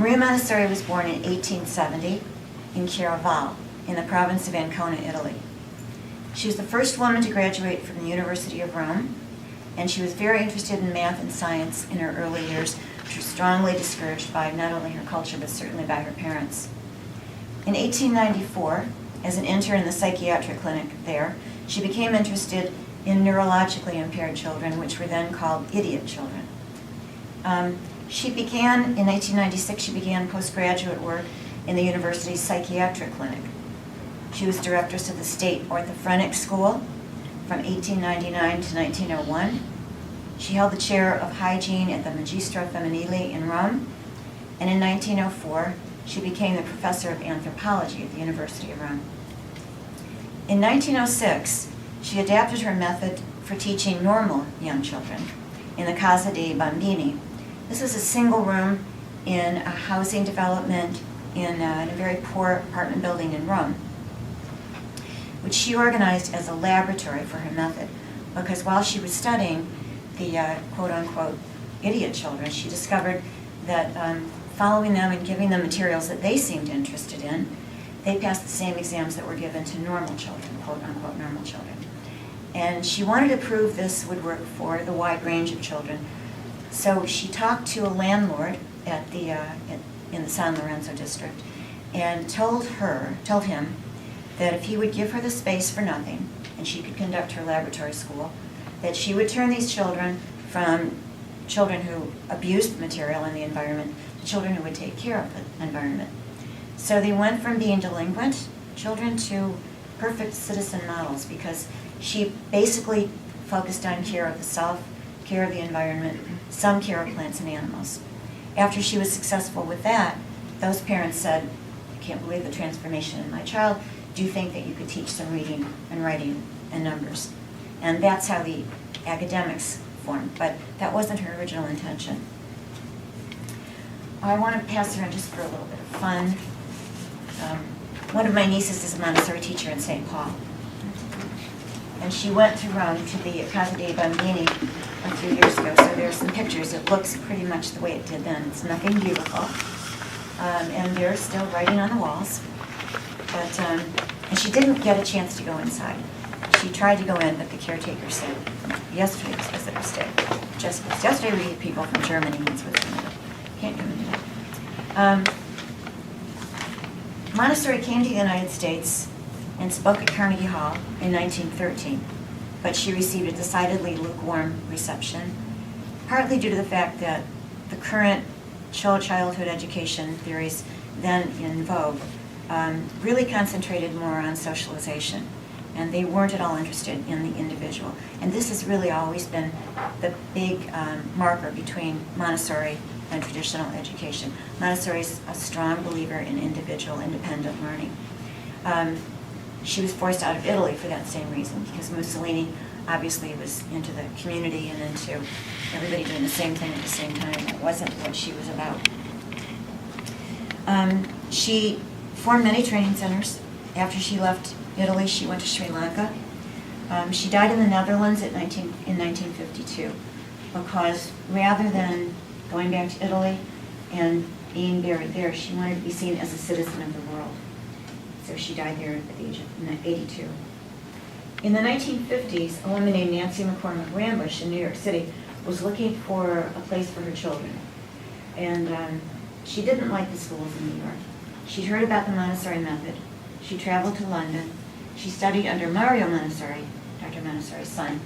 Maria Montessori was born in 1870 in Chiaraval, in the province of Ancona, Italy. She was the first woman to graduate from the University of Rome, and she was very interested in math and science in her early years, which was strongly discouraged by not only her culture, but certainly by her parents. In 1894, as an intern in the psychiatric clinic there, she became interested in neurologically impaired children, which were then called idiot children. In 1996, she began postgraduate work in the university's psychiatric clinic. She was directress of the State Orthophrenic School from 1899 to 1901. She held the chair of hygiene at the Magistra Femminile in Rome, and in 1904, she became the professor of anthropology at the University of Rome. In 1906, she adapted her method for teaching normal young children in the Casa dei Bambini. This was a single room in a housing development in a very poor apartment building in Rome, which she organized as a laboratory for her method, because while she was studying the quote-unquote idiot children, she discovered that following them and giving them materials that they seemed interested in, they passed the same exams that were given to normal children, quote-unquote normal children. And she wanted to prove this would work for the wide range of children. So she talked to a landlord at in the San Lorenzo district and told him that if he would give her the space for nothing and she could conduct her laboratory school, that she would turn these children from children who abused the material and the environment to children who would take care of the environment. So they went from being delinquent children to perfect citizen models, because she basically focused on care of the self, care of the environment, some care of plants and animals. After she was successful with that, those parents said, "I can't believe the transformation in my child. Do you think that you could teach some reading and writing and numbers?" And that's how the academics formed, but that wasn't her original intention. I want to pass her on just for a little bit of fun. One of my nieces is a Montessori teacher in St. Paul, and she went to Rome to the Casa dei Bambini a few years ago, so there are some pictures. It looks pretty much the way it did then. It's nothing beautiful, and they're still writing on the walls, but and she didn't get a chance to go inside. She tried to go in, but the caretaker said, "Yesterday was Visitor's Day. Yesterday we had people from Germany and Switzerland. Can't come in today." Montessori came to the United States and spoke at Carnegie Hall in 1913, but she received a decidedly lukewarm reception, partly due to the fact that the current childhood education theories then in vogue really concentrated more on socialization, and they weren't at all interested in the individual. And this has really always been the big marker between Montessori and traditional education. Montessori is a strong believer in individual, independent learning. She was forced out of Italy for that same reason, because Mussolini obviously was into the community and into everybody doing the same thing at the same time. That wasn't what she was about. She formed many training centers. After she left Italy, she went to Sri Lanka. She died in the Netherlands in 1952, because rather than going back to Italy and being buried there, she wanted to be seen as a citizen of the world. So she died there at the age of 82. In the 1950s, a woman named Nancy McCormick Rambush in New York City was looking for a place for her children. And she didn't like the schools in New York. She'd heard about the Montessori method. She traveled to London. She studied under Mario Montessori, Dr. Montessori's son,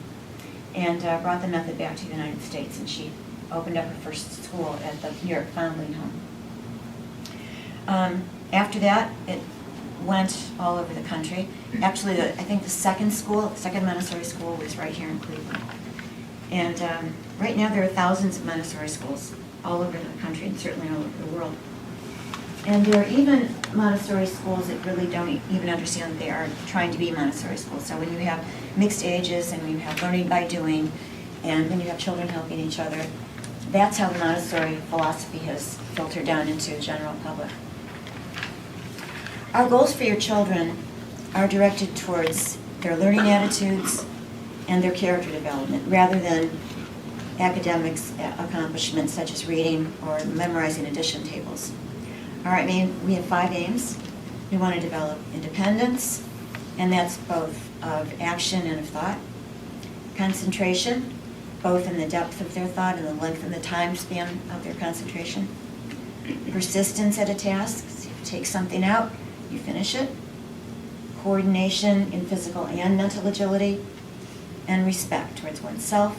and brought the method back to the United States, and she opened up her first school at the New York Foundling Home. After that, it went all over the country. Actually, I think the second Montessori school was right here in Cleveland. And right now there are thousands of Montessori schools all over the country, and certainly all over the world. And there are even Montessori schools that really don't even understand that they are trying to be Montessori schools. So when you have mixed ages, and when you have learning by doing, and when you have children helping each other, that's how the Montessori philosophy has filtered down into the general public. Our goals for your children are directed towards their learning attitudes and their character development, rather than academics accomplishments such as reading or memorizing addition tables. All right, we have 5 aims. We want to develop independence, and that's both of action and of thought. Concentration, both in the depth of their thought and the length and the time span of their concentration. Persistence at a task, so you take something out, you finish it. Coordination in physical and mental agility. And respect towards oneself,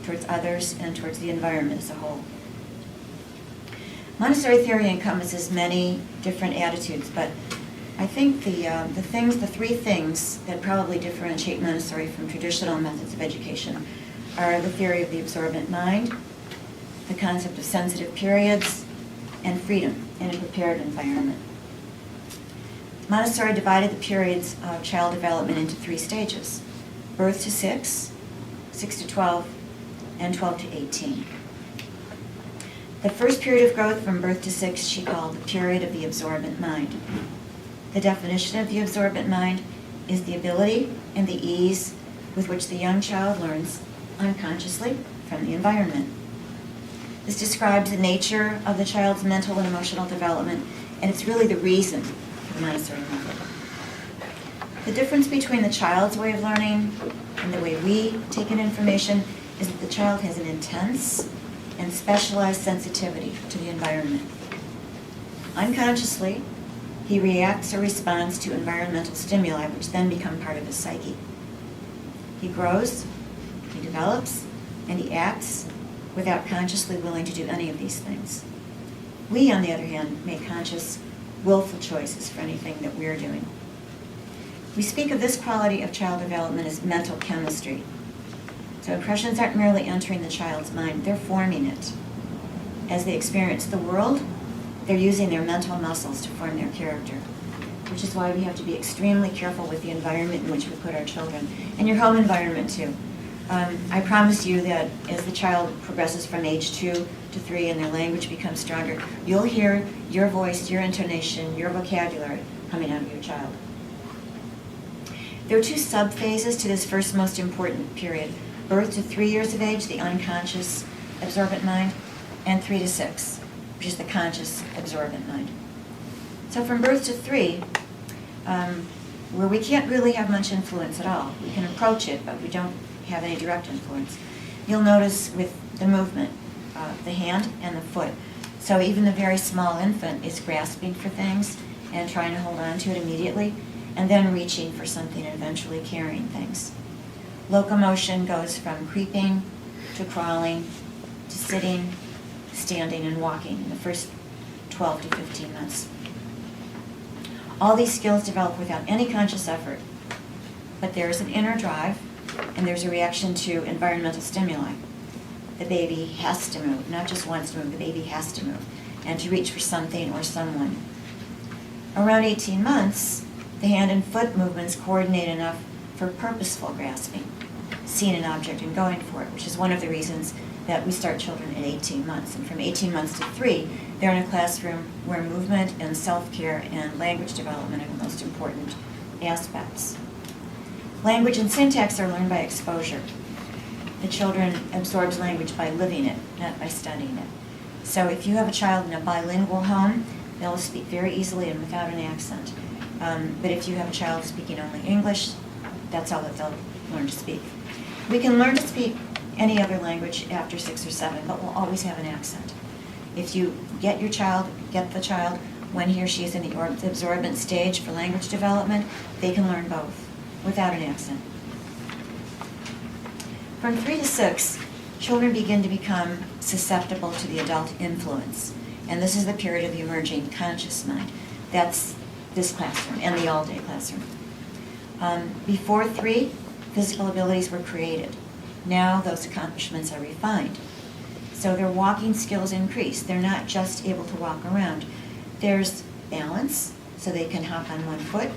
towards others, and towards the environment as a whole. Montessori theory encompasses many different attitudes, but I think the 3 things that probably differentiate Montessori from traditional methods of education are the theory of the absorbent mind, the concept of sensitive periods, and freedom in a prepared environment. Montessori divided the periods of child development into 3 stages: birth to 6, 6 to 12, and 12 to 18. The first period of growth from birth to 6 she called the period of the absorbent mind. The definition of the absorbent mind is the ability and the ease with which the young child learns unconsciously from the environment. This describes the nature of the child's mental and emotional development, and it's really the reason for the Montessori method. The difference between the child's way of learning and the way we take in information is that the child has an intense and specialized sensitivity to the environment. Unconsciously, he reacts or responds to environmental stimuli, which then become part of his psyche. He grows, he develops, and he acts without consciously willing to do any of these things. We, on the other hand, make conscious, willful choices for anything that we're doing. We speak of this quality of child development as mental chemistry. So impressions aren't merely entering the child's mind, they're forming it. As they experience the world, they're using their mental muscles to form their character, which is why we have to be extremely careful with the environment in which we put our children, and your home environment too. I promise you that as the child progresses from age 2 to 3 and their language becomes stronger, you'll hear your voice, your intonation, your vocabulary coming out of your child. There are 2 sub-phases to this first most important period: birth to 3 years of age, the unconscious absorbent mind, and 3 to 6, which is the conscious absorbent mind. So from birth to 3, where we can't really have much influence at all, we can approach it, but we don't have any direct influence. You'll notice with the movement, the hand and the foot. So even the very small infant is grasping for things and trying to hold on to it immediately, and then reaching for something and eventually carrying things. Locomotion goes from creeping to crawling to sitting, standing, and walking in the first 12 to 15 months. All these skills develop without any conscious effort, but there's an inner drive and there's a reaction to environmental stimuli. The baby has to move, not just wants to move, the baby has to move, and to reach for something or someone. Around 18 months, the hand and foot movements coordinate enough for purposeful grasping, seeing an object and going for it, which is one of the reasons that we start children at 18 months. And from 18 months to 3, they're in a classroom where movement and self-care and language development are the most important aspects. Language and syntax are learned by exposure. The children absorbs language by living it, not by studying it. So if you have a child in a bilingual home, they'll speak very easily and without an accent. But if you have a child speaking only English, that's all that they'll learn to speak. We can learn to speak any other language after 6 or 7, but we'll always have an accent. If you get the child when he or she is in the absorbent stage for language development, they can learn both without an accent. From 3 to 6, children begin to become susceptible to the adult influence, and this is the period of the emerging conscious mind. That's this classroom and the all-day classroom. Before 3, physical abilities were created. Now those accomplishments are refined. So their walking skills increase. They're not just able to walk around. There's balance, so they can hop on one foot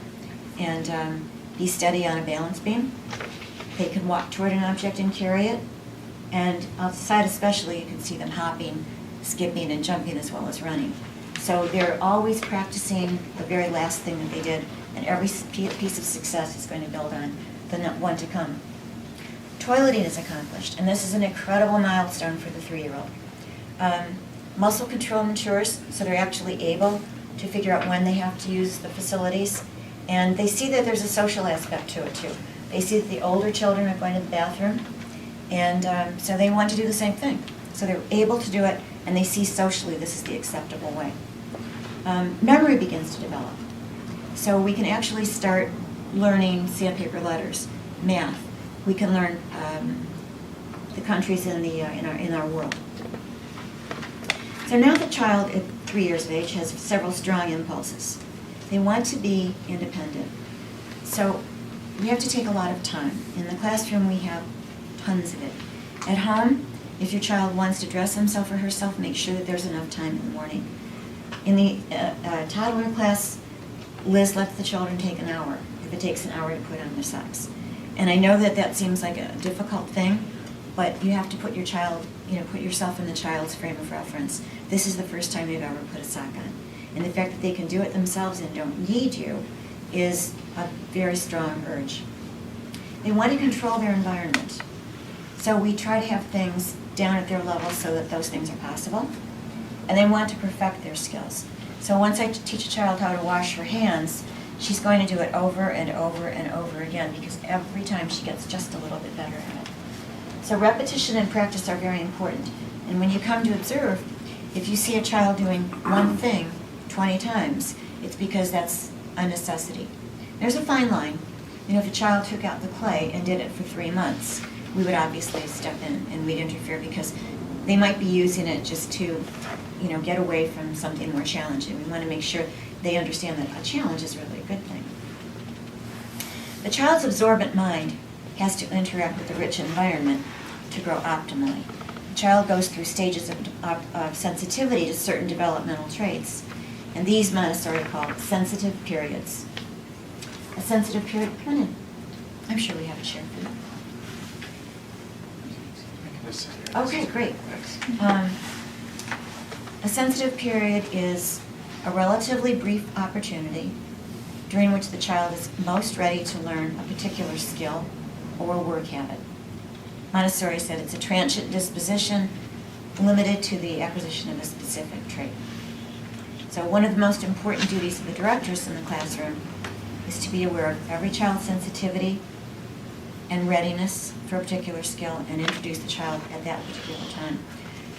and be steady on a balance beam. They can walk toward an object and carry it. And outside especially, you can see them hopping, skipping, and jumping as well as running. So they're always practicing the very last thing that they did, and every piece of success is going to build on the one to come. toileting is accomplished, and this is an incredible milestone for the 3-year-old. Muscle control matures, so they're actually able to figure out when they have to use the facilities. And they see that there's a social aspect to it too. They see that the older children are going to the bathroom, and so they want to do the same thing. So they're able to do it, and they see socially this is the acceptable way. Memory begins to develop. So we can actually start learning sandpaper letters, math. We can learn the countries in our world. So now the child at 3 years of age has several strong impulses. They want to be independent. So we have to take a lot of time. In the classroom we have tons of it. At home, if your child wants to dress himself or herself, make sure that there's enough time in the morning. In the toddler class, Liz lets the children take an hour, if it takes an hour to put on their socks. And I know that that seems like a difficult thing, but you have to put your child, put yourself in the child's frame of reference. This is the first time they've ever put a sock on. And the fact that they can do it themselves and don't need you is a very strong urge. They want to control their environment. So we try to have things down at their level so that those things are possible. And they want to perfect their skills. So once I teach a child how to wash her hands, she's going to do it over and over and over again because every time she gets just a little bit better at it. So repetition and practice are very important. And when you come to observe, if you see a child doing one thing 20 times, it's because that's a necessity. There's a fine line. If a child took out the clay and did it for 3 months, we would obviously step in and we'd interfere because they might be using it just to, get away from something more challenging. We want to make sure they understand that a challenge is really a good thing. The child's absorbent mind has to interact with the rich environment to grow optimally. The child goes through stages of sensitivity to certain developmental traits, and these Montessori call sensitive periods. A sensitive period, come on in. I'm sure we have a chair for you. Okay, great. A sensitive period is a relatively brief opportunity during which the child is most ready to learn a particular skill or work habit. Montessori said it's a transient disposition limited to the acquisition of a specific trait. So one of the most important duties of the directress in the classroom is to be aware of every child's sensitivity and readiness for a particular skill and introduce the child at that particular time.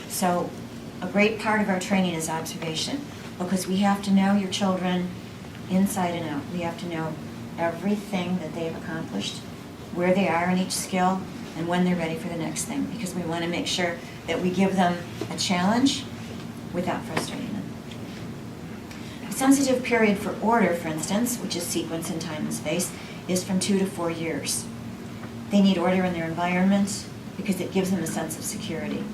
So a great part of our training is observation because we have to know your children inside and out. We have to know everything that they've accomplished, where they are in each skill, and when they're ready for the next thing because we want to make sure that we give them a challenge without frustrating them. A sensitive period for order, for instance, which is sequence in time and space, is from 2 to 4 years. They need order in their environment because it gives them a sense of security.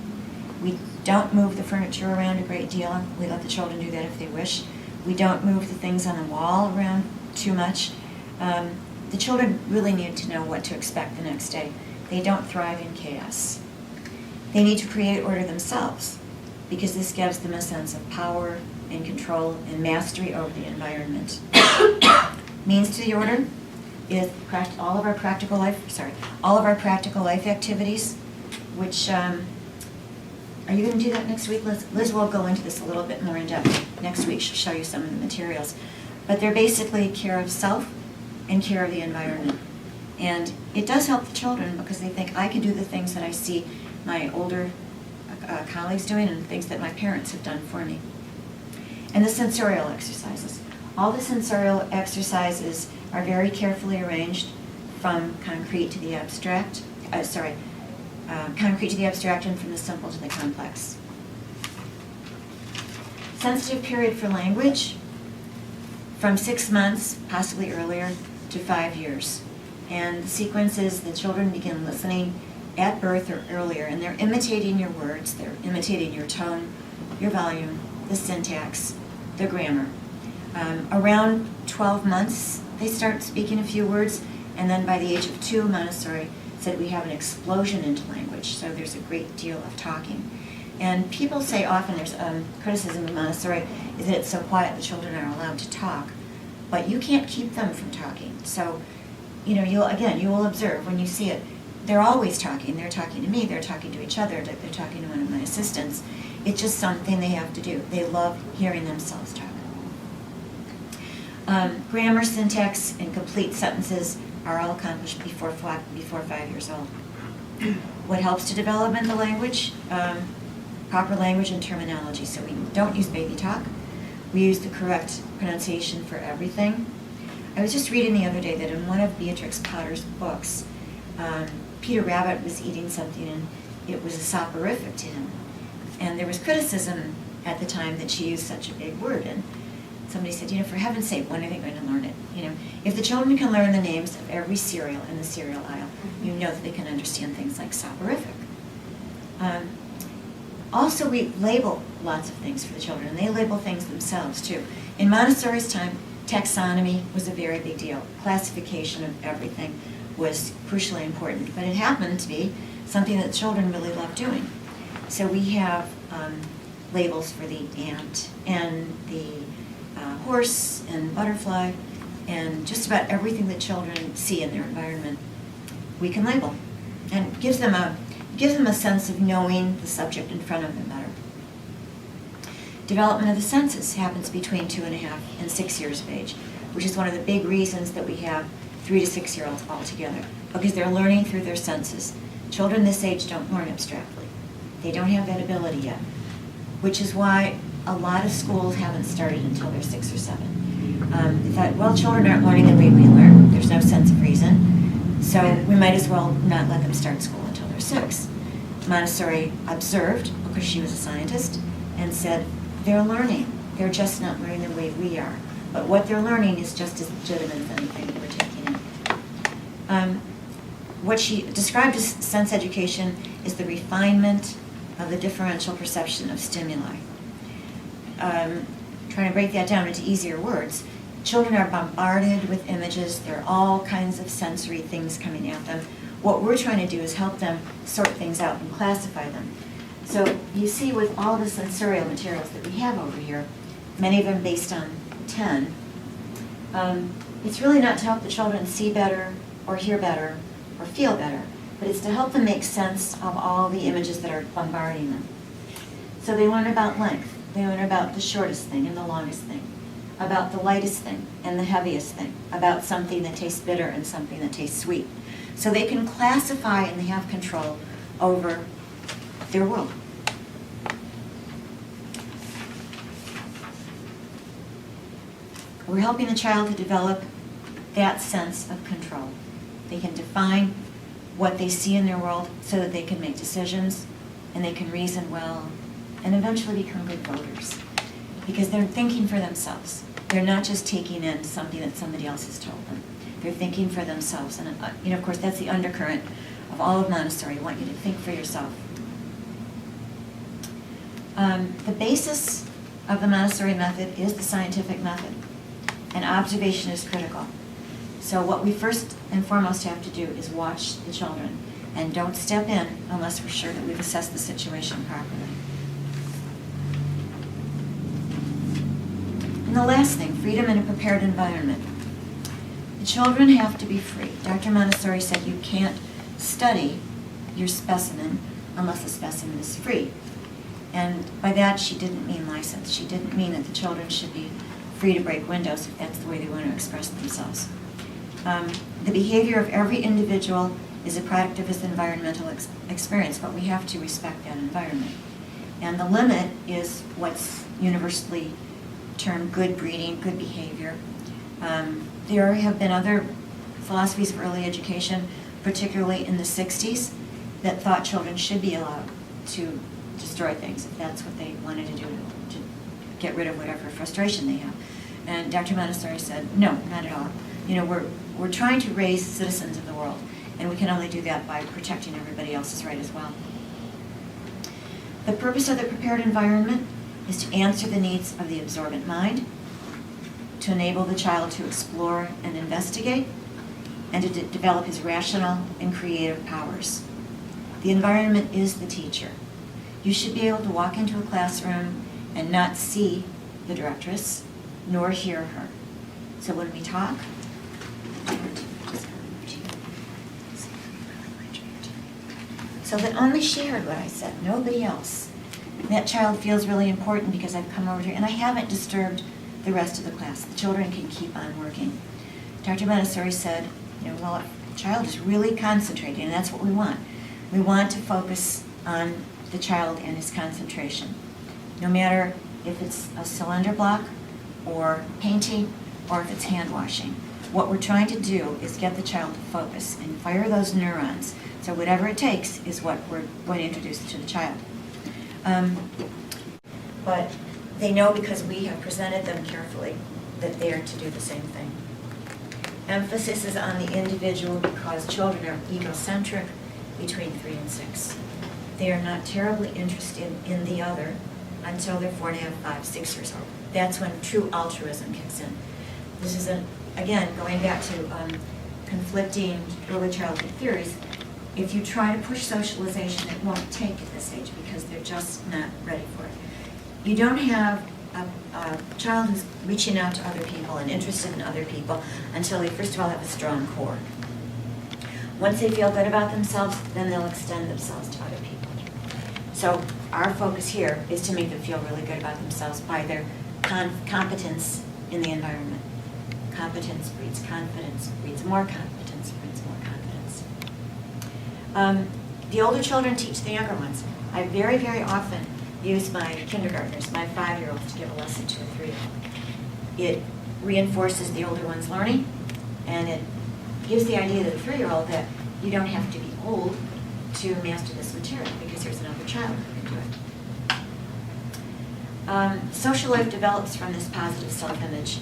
We don't move the furniture around a great deal. We let the children do that if they wish. We don't move the things on the wall around too much. The children really need to know what to expect the next day. They don't thrive in chaos. They need to create order themselves because this gives them a sense of power and control and mastery over the environment. Means to the order is all of our practical life activities, which are you going to do that next week, Liz? Liz will go into this a little bit more in depth next week. She'll show you some of the materials. But they're basically care of self and care of the environment. And it does help the children because they think, I can do the things that I see my older colleagues doing and things that my parents have done for me. And the sensorial exercises. All the sensorial exercises are very carefully arranged from concrete to the abstract. Concrete to the abstract and from the simple to the complex. Sensitive period for language, from 6 months, possibly earlier, to 5 years. And the sequence is the children begin listening at birth or earlier, and they're imitating your words, they're imitating your tone, your volume, the syntax, the grammar. Around 12 months, they start speaking a few words, and then by the age of 2, Montessori said we have an explosion into language, so there's a great deal of talking. And people say often there's criticism of Montessori is that it's so quiet the children are allowed to talk, but you can't keep them from talking. So, you will observe when you see it. they're always talking. They're talking to me, they're talking to each other, they're talking to one of my assistants. It's just something they have to do. They love hearing themselves talk. Grammar, syntax, and complete sentences are all accomplished before 5 years old. What helps to develop in the language? Proper language and terminology. So we don't use baby talk. We use the correct pronunciation for everything. I was just reading the other day that in one of Beatrix Potter's books, Peter Rabbit was eating something and it was a soporific to him. And there was criticism at the time that she used such a big word. And somebody said, for heaven's sake, when are they going to learn it? If the children can learn the names of every cereal in the cereal aisle, you know that they can understand things like soporific. Also, we label lots of things for the children, and they label things themselves, too. In Montessori's time, taxonomy was a very big deal. Classification of everything was crucially important, but it happened to be something that children really love doing. So we have labels for the ant and the horse and butterfly and just about everything that children see in their environment. We can label, and it gives them a sense of knowing the subject in front of them better. Development of the senses happens between 2.5 and 6 years of age, which is one of the big reasons that we have 3 to 6 year olds all together, because they're learning through their senses. Children this age don't learn abstractly. They don't have that ability yet, which is why a lot of schools haven't started until they're 6 or 7. They thought, well, children aren't learning the way we learn. There's no sense of reason, so we might as well not let them start school until they're 6. Montessori observed, because she was a scientist, and said, they're learning. They're just not learning the way we are. But what they're learning is just as legitimate as anything that we're taking in. What she described as sense education is the refinement of the differential perception of stimuli. Trying to break that down into easier words, children are bombarded with images. There are all kinds of sensory things coming at them. What we're trying to do is help them sort things out and classify them. So you see with all the sensorial materials that we have over here, many of them based on 10, it's really not to help the children see better or hear better or feel better, but it's to help them make sense of all the images that are bombarding them. So they learn about length. They learn about the shortest thing and the longest thing, about the lightest thing and the heaviest thing, about something that tastes bitter and something that tastes sweet. So they can classify and they have control over their world. We're helping the child to develop that sense of control. They can define what they see in their world so that they can make decisions and they can reason well and eventually become good voters because they're thinking for themselves. They're not just taking in something that somebody else has told them. They're thinking for themselves. And of course, that's the undercurrent of all of Montessori. I want you to think for yourself. The basis of the Montessori method is the scientific method, and observation is critical. So what we first and foremost have to do is watch the children and don't step in unless we're sure that we've assessed the situation properly. And the last thing, freedom in a prepared environment. The children have to be free. Dr. Montessori said you can't study your specimen unless the specimen is free. And by that, she didn't mean license. She didn't mean that the children should be free to break windows if that's the way they want to express themselves. The behavior of every individual is a product of his environmental experience, but we have to respect that environment. And the limit is what's universally termed good breeding, good behavior. There have been other philosophies of early education, particularly in the 60s, that thought children should be allowed to destroy things if that's what they wanted to do to get rid of whatever frustration they have. And Dr. Montessori said, no, not at all. We're trying to raise citizens of the world, and we can only do that by protecting everybody else's right as well. The purpose of the prepared environment is to answer the needs of the absorbent mind, to enable the child to explore and investigate, and to develop his rational and creative powers. The environment is the teacher. You should be able to walk into a classroom and not see the directress, nor hear her. So when we talk, so that only she heard what I said, nobody else. That child feels really important because I've come over here and I haven't disturbed the rest of the class. The children can keep on working. Dr. Montessori said, well, a child is really concentrating, and that's what we want. We want to focus on the child and his concentration. No matter if it's a cylinder block or painting or if it's hand washing. What we're trying to do is get the child to focus and fire those neurons. So whatever it takes is what we're going to introduce to the child. But they know because we have presented them carefully that they are to do the same thing. Emphasis is on the individual because children are egocentric between 3 and 6. They are not terribly interested in the other until they're 4 and a half, 5, 6 years old. That's when true altruism kicks in. This is, again, going back to conflicting early childhood theories. If you try to push socialization, it won't take at this age because they're just not ready for it. You don't have a child who's reaching out to other people and interested in other people until they first of all have a strong core. Once they feel good about themselves, then they'll extend themselves to other people. So our focus here is to make them feel really good about themselves by their competence in the environment. Competence breeds confidence, breeds more competence, breeds more confidence. The older children teach the younger ones. I very, very often use my kindergartners, my 5-year-olds, to give a lesson to a 3-year-old. It reinforces the older one's learning, and it gives the idea to the 3-year-old that you don't have to be old to master this material because there's another child who can do it. Social life develops from this positive self-image,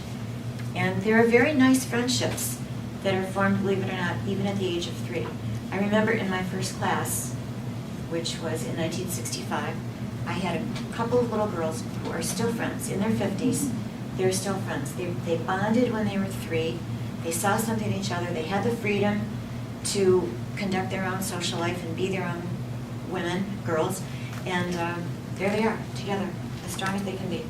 and there are very nice friendships that are formed, believe it or not, even at the age of 3. I remember in my first class, which was in 1965, I had a couple of little girls who are still friends, in their 50s. They're still friends. They bonded when they were 3. They saw something in each other. They had the freedom to conduct their own social life and be their own women, girls, and there they are, together, as strong as they can be.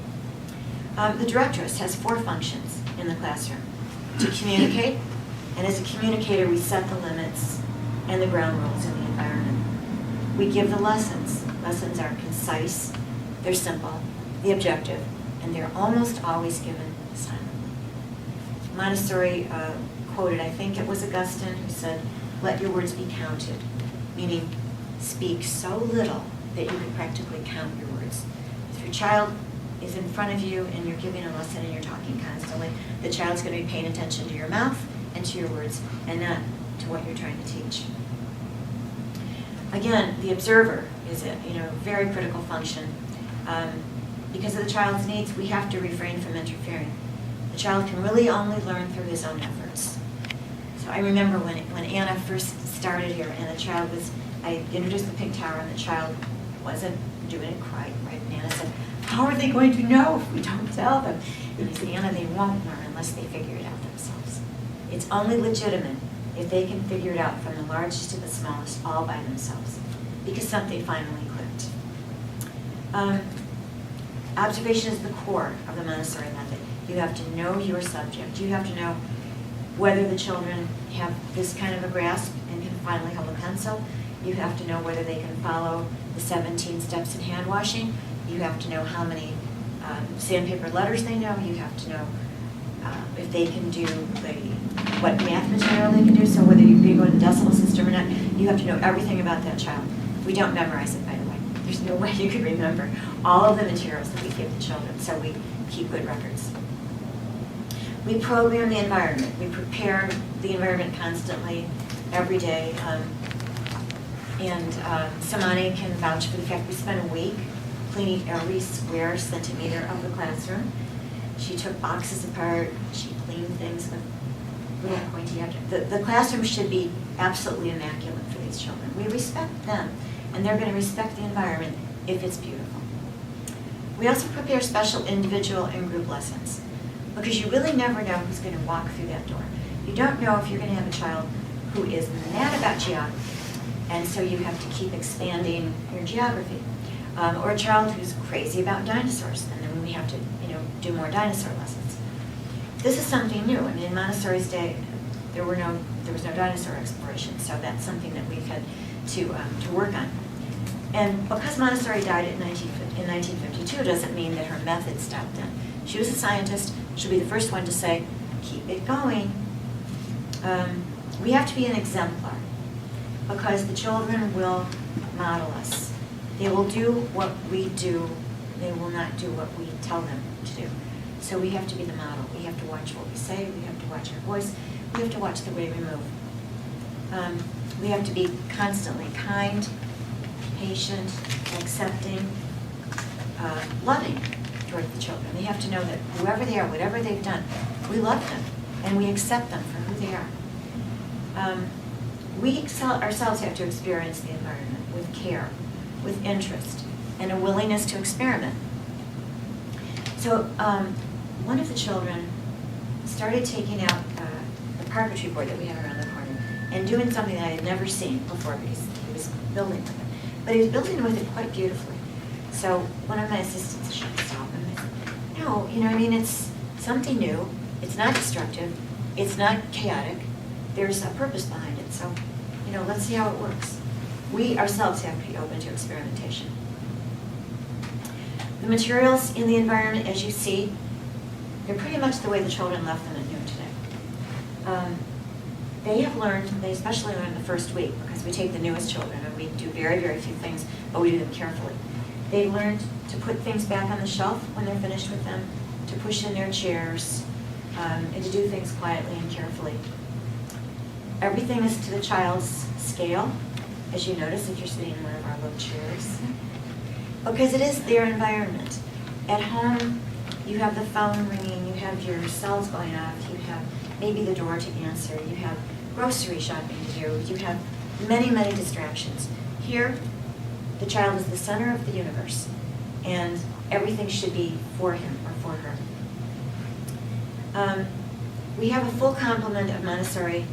The directress has 4 functions in the classroom. To communicate, and as a communicator, we set the limits and the ground rules in the environment. We give the lessons. Lessons are concise, they're simple, the objective, and they're almost always given silently. Montessori quoted, I think it was Augustine, who said, "Let your words be counted," meaning speak so little that you can practically count your words. If your child is in front of you and you're giving a lesson and you're talking constantly, the child's going to be paying attention to your mouth and to your words and not to what you're trying to teach. Again, the observer is a very critical function. Because of the child's needs, we have to refrain from interfering. The child can really only learn through his own efforts. So I remember when Anna first started here and the child I introduced the pig tower and the child wasn't doing it quite right. And Anna said, "How are they going to know if we don't tell them?" And I said, "Anna, they won't learn unless they figure it out themselves. It's only legitimate if they can figure it out from the largest to the smallest all by themselves, because something finally clicked." Observation is the core of the Montessori method. You have to know your subject. You have to know whether the children have this kind of a grasp and can finally hold a pencil. You have to know whether they can follow the 17 steps in hand washing. You have to know how many sandpaper letters they know. You have to know if they can do what math material they can do. So whether you go to the decimal system or not, you have to know everything about that child. We don't memorize it, by the way. There's no way you could remember all of the materials that we give the children, so we keep good records. We program the environment. We prepare the environment constantly, every day. Samani can vouch for the fact we spent a week cleaning every square centimeter of the classroom. She took boxes apart. She cleaned things with little pointy objects. The classroom should be absolutely immaculate for these children. We respect them, and they're going to respect the environment if it's beautiful. We also prepare special individual and group lessons, because you really never know who's going to walk through that door. You don't know if you're going to have a child who is mad about geography, and so you have to keep expanding your geography. Or a child who's crazy about dinosaurs, and then we have to do more dinosaur lessons. This is something new. In Montessori's day, there was no dinosaur exploration, so that's something that we've had to work on. And because Montessori died in 1952 doesn't mean that her method stopped then. She was a scientist. She'll be the first one to say, keep it going. We have to be an exemplar because the children will model us. They will do what we do. They will not do what we tell them to do. So we have to be the model. We have to watch what we say. We have to watch our voice. We have to watch the way we move. We have to be constantly kind, patient, accepting, loving toward the children. They have to know that whoever they are, whatever they've done, we love them and we accept them for who they are. We ourselves have to experience the environment with care, with interest, and a willingness to experiment. So one of the children started taking out the carpentry board that we have around the corner and doing something that I had never seen before because he was building with it. But he was building with it quite beautifully. So one of my assistants shut us off and I said, no, it's something new. It's not destructive. It's not chaotic. There's a purpose behind it. So, let's see how it works. We ourselves have to be open to experimentation. The materials in the environment, as you see, they're pretty much the way the children left them at noon today. They especially learned the first week because we take the newest children and we do very, very few things, but we do them carefully. They learned to put things back on the shelf when they're finished with them, to push in their chairs, and to do things quietly and carefully. Everything is to the child's scale, as you notice if you're sitting in one of our low chairs, because it is their environment. At home, you have the phone ringing, you have your cells going off, you have maybe the door to answer, you have grocery shopping to do, you have many, many distractions. Here, the child is the center of the universe, and everything should be for him or for her. We have a full complement of Montessori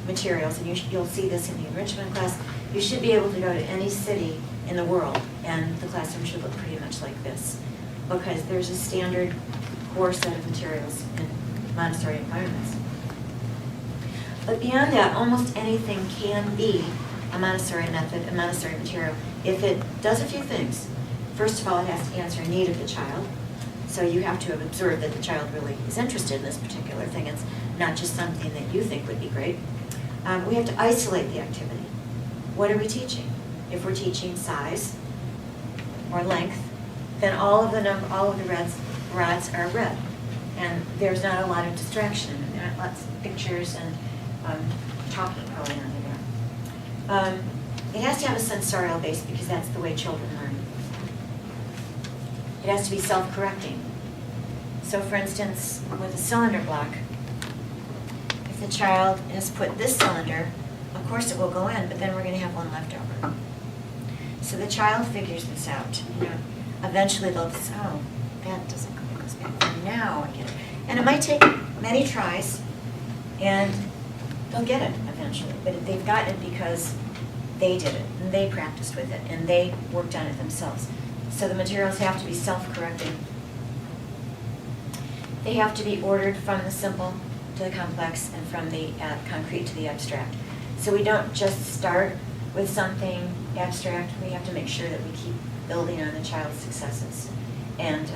materials, and you'll see this in the enrichment class. You should be able to go to any city in the world, and the classroom should look pretty much like this, because there's a standard core set of materials in Montessori environments. But beyond that, almost anything can be a Montessori method, a Montessori material, if it does a few things. First of all, it has to answer a need of the child. So you have to have observed that the child really is interested in this particular thing. It's not just something that you think would be great. We have to isolate the activity. What are we teaching? If we're teaching size or length, then all of the rods are red. And there's not a lot of distraction. There aren't lots of pictures and talking going on in there. It has to have a sensorial base because that's the way children learn. It has to be self-correcting. So for instance, with a cylinder block, if the child has put this cylinder, of course it will go in, but then we're going to have one left over. So the child figures this out. Eventually they'll say, oh, that doesn't go, it goes back there. Now I get it. And it might take many tries, and they'll get it eventually. But they've gotten it because they did it, and they practiced with it, and they worked on it themselves. So the materials have to be self-correcting. They have to be ordered from the simple to the complex and from the concrete to the abstract. So we don't just start with something abstract. We have to make sure that we keep building on the child's successes. And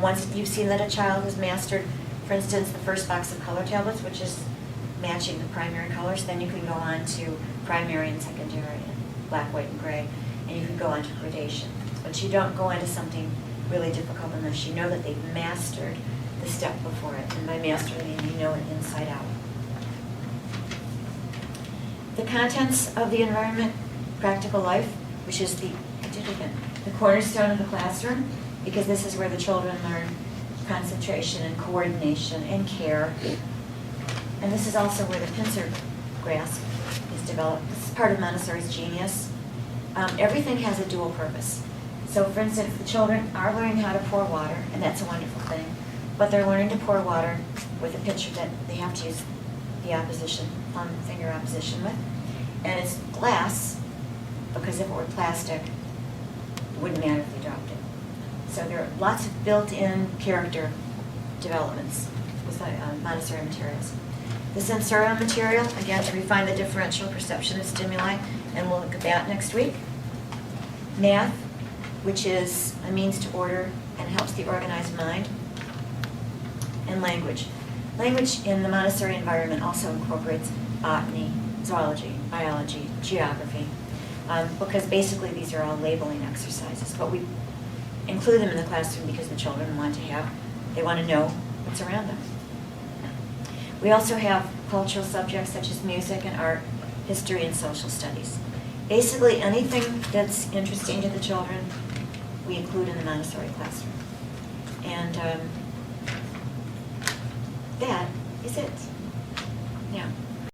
once you've seen that a child has mastered, for instance, the first box of color tablets, which is matching the primary colors, then you can go on to primary and secondary and black, white, and gray, and you can go on to gradation. But you don't go into something really difficult unless you know that they've mastered the step before it. And by mastering, you know it inside out. The contents of the environment, practical life, which is the cornerstone of the classroom, because this is where the children learn concentration and coordination and care. And this is also where the pincer grasp is developed. This is part of Montessori's genius. Everything has a dual purpose. So for instance, the children are learning how to pour water, and that's a wonderful thing, but they're learning to pour water with a pitcher that they have to use the opposition, thumb finger opposition with. And it's glass, because if it were plastic, it wouldn't matter if they dropped it. So there are lots of built-in character developments with Montessori materials. The sensorial material, again, to refine the differential perception of stimuli, and we'll look at that next week. Math, which is a means to order and helps the organized mind. And language. Language in the Montessori environment also incorporates botany, zoology, biology, geography, because basically these are all labeling exercises. But we include them in the classroom because the children they want to know what's around them. We also have cultural subjects such as music and art, history, and social studies. Basically anything that's interesting to the children, we include in the Montessori classroom. And that is it. Yeah.